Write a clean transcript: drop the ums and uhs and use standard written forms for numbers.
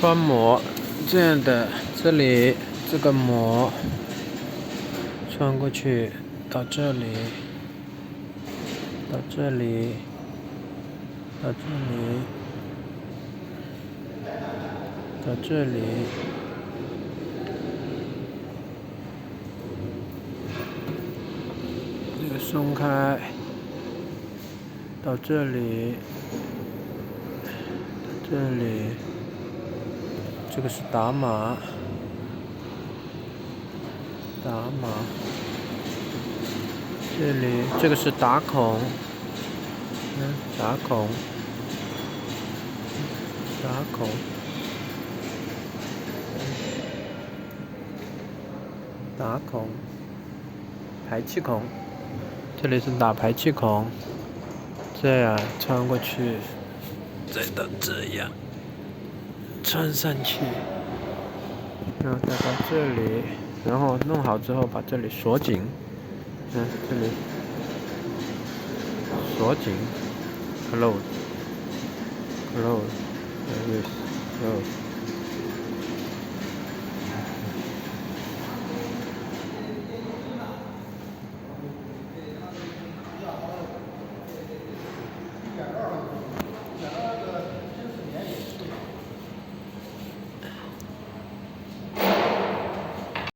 穿模这样的，这里这个模穿过去到这里，到这里，到这里，到这里，这个松开，到这里，到这里，这个是打码，打码，这里这个是打孔，打孔，打孔，打孔，排气孔，这里是打排气孔，这样穿过去，再到这样穿上去，然后再到这里，然后弄好之后把这里锁紧，这里锁紧 ，close，close，close。